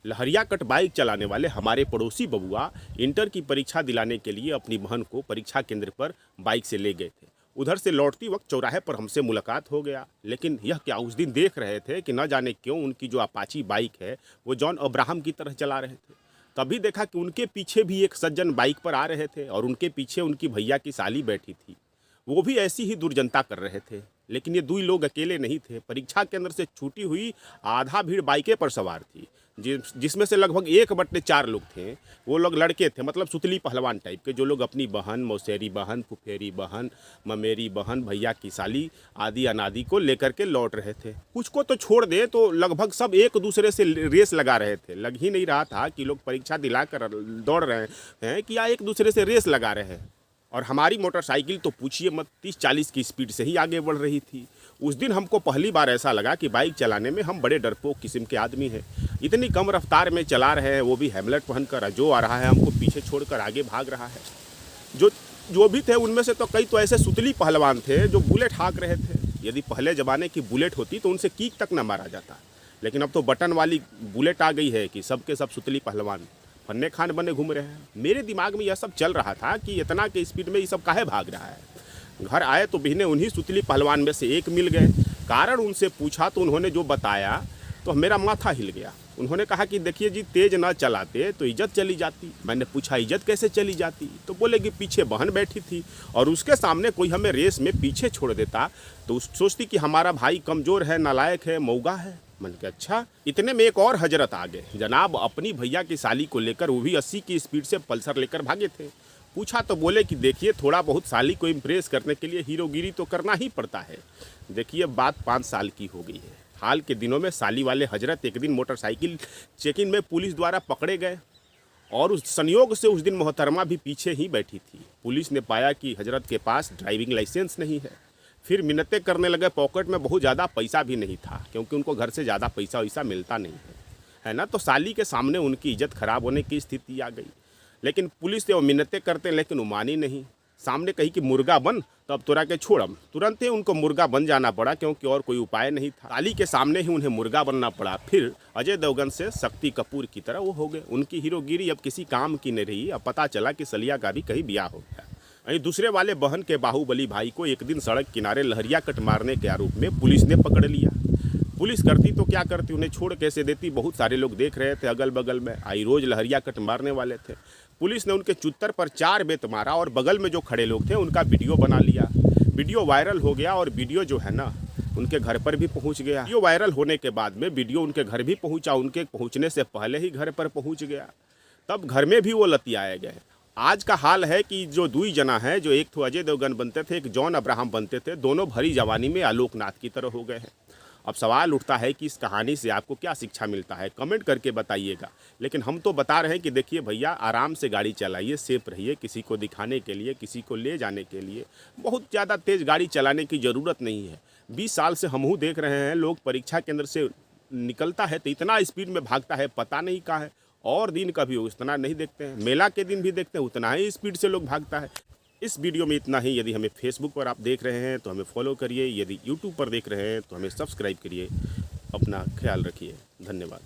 लहरिया cut bike चलाने वाले हमारे पड़ोसी बबुआ इंटर की परीक्षा दिलाने के लिए अपनी बहन को परीक्षा केंद्र पर बाइक से ले गए थे। उधर से लौटती वक्त चौराहे पर हमसे मुलाकात हो गया, लेकिन यह क्या उस दिन देख रहे थे कि न जाने क्यों उनकी जो अपाची बाइक है वो जॉन अब्राहम की तरह चला रहे थे। तभी देखा कि उनके पीछे भी एक सज्जन बाइक पर आ रहे थे और उनके पीछे उनकी भैया की साली बैठी थी। वो भी ऐसी ही दुर्जनता कर रहे थे, लेकिन ये दो लोग अकेले नहीं थे। परीक्षा केंद्र से छूटी हुई आधा भीड़ बाइके पर सवार थी, जिसमें से लगभग 1/4 लोग थे वो लोग लड़के थे, मतलब सुतली पहलवान टाइप के, जो लोग अपनी बहन, मौसेरी बहन, फुफेरी बहन, ममेरी बहन, भैया की साली आदि अनादि को लेकर के लौट रहे थे। कुछ को तो छोड़ दे तो लगभग सब एक दूसरे से रेस लगा रहे थे। लग ही नहीं रहा था कि लोग परीक्षा दिलाकर दौड़ रहे हैं कि या एक दूसरे से रेस लगा रहे हैं। और हमारी मोटरसाइकिल तो पूछिए मत, 30-40 की स्पीड से ही आगे बढ़ रही थी। उस दिन हमको पहली बार ऐसा लगा कि बाइक चलाने में हम बड़े डरपोक किस्म के आदमी हैं। इतनी कम रफ्तार में चला रहे हैं, वो भी हेमलेट पहनकर। जो आ रहा है हमको पीछे छोड़कर आगे भाग रहा है। जो भी थे उनमें से तो कई तो ऐसे सुतली पहलवान थे जो बुलेट हाँक रहे थे। यदि पहले ज़माने की बुलेट होती तो उनसे कीक तक न मारा जाता, लेकिन अब तो बटन वाली बुलेट आ गई है कि सबके सब सुतली पहलवान फन्ने खान बने घूम रहे हैं। मेरे दिमाग में यह सब चल रहा था कि इतना के स्पीड में ये सब काहे भाग रहा है। घर आए तो बहने उन्हीं सुतली पहलवान में से एक मिल गए। कारण उनसे पूछा तो उन्होंने जो बताया तो मेरा माथा हिल गया। उन्होंने कहा कि देखिए जी, तेज़ ना चलाते तो इज्जत चली जाती। मैंने पूछा इज्जत कैसे चली जाती, तो बोले कि पीछे बहन बैठी थी और उसके सामने कोई हमें रेस में पीछे छोड़ देता तो सोचती कि हमारा भाई कमज़ोर है, नालायक है, मौगा है। मैंने कहा अच्छा। इतने में एक और हजरत आ गए जनाब, अपनी भैया की साली को लेकर, वो भी 80 की स्पीड से पल्सर लेकर भागे थे। पूछा तो बोले कि देखिए, थोड़ा बहुत साली को इम्प्रेस करने के लिए हीरोगिरी तो करना ही पड़ता है। देखिए बात 5 साल की हो गई है। हाल के दिनों में साली वाले हजरत एक दिन मोटरसाइकिल चेकिंग में पुलिस द्वारा पकड़े गए और उस संयोग से उस दिन मोहतरमा भी पीछे ही बैठी थी। पुलिस ने पाया कि हजरत के पास ड्राइविंग लाइसेंस नहीं है। फिर मिन्नतें करने लगे। पॉकेट में बहुत ज़्यादा पैसा भी नहीं था, क्योंकि उनको घर से ज़्यादा पैसा वैसा मिलता नहीं है ना। तो साली के सामने उनकी इज्जत खराब होने की स्थिति आ गई। लेकिन पुलिस से वो मिन्नतें करते, लेकिन वो मानी नहीं। सामने कही कि मुर्गा बन, तो अब तोरा के छोड़म। तुरंत ही उनको मुर्गा बन जाना पड़ा, क्योंकि और कोई उपाय नहीं था। साली के सामने ही उन्हें मुर्गा बनना पड़ा। फिर अजय देवगन से शक्ति कपूर की तरह वो हो गए। उनकी हीरोगिरी अब किसी काम की नहीं रही। अब पता चला कि सलिया का भी कहीं ब्याह हो गया। वहीं दूसरे वाले बहन के बाहुबली भाई को एक दिन सड़क किनारे लहरिया कट मारने के आरोप में पुलिस ने पकड़ लिया। पुलिस करती तो क्या करती, उन्हें छोड़ कैसे देती। बहुत सारे लोग देख रहे थे अगल बगल में, आई रोज लहरिया कट मारने वाले थे। पुलिस ने उनके चुत्तर पर 4 बेत मारा और बगल में जो खड़े लोग थे उनका वीडियो बना लिया। वीडियो वायरल हो गया और वीडियो जो है ना उनके घर पर भी पहुंच गया। वीडियो वायरल होने के बाद में वीडियो उनके घर भी पहुंचा, उनके पहुंचने से पहले ही घर पर पहुंच गया। तब घर में भी वो लतियाए गए। आज का हाल है कि जो 2 जना हैं, जो एक तो अजय देवगन बनते थे, एक जॉन अब्राहम बनते थे, दोनों भरी जवानी में आलोकनाथ की तरह हो गए हैं। अब सवाल उठता है कि इस कहानी से आपको क्या शिक्षा मिलता है, कमेंट करके बताइएगा। लेकिन हम तो बता रहे हैं कि देखिए भैया, आराम से गाड़ी चलाइए, सेफ रहिए। किसी को दिखाने के लिए, किसी को ले जाने के लिए बहुत ज़्यादा तेज़ गाड़ी चलाने की ज़रूरत नहीं है। 20 साल से हमहू देख रहे हैं, लोग परीक्षा केंद्र से निकलता है तो इतना स्पीड में भागता है, पता नहीं कहाँ है। और दिन कभी उतना नहीं देखते हैं, मेला के दिन भी देखते हैं, उतना ही स्पीड से लोग भागता है। इस वीडियो में इतना ही। यदि हमें फेसबुक पर आप देख रहे हैं तो हमें फॉलो करिए, यदि यूट्यूब पर देख रहे हैं तो हमें सब्सक्राइब करिए। अपना ख्याल रखिए। धन्यवाद।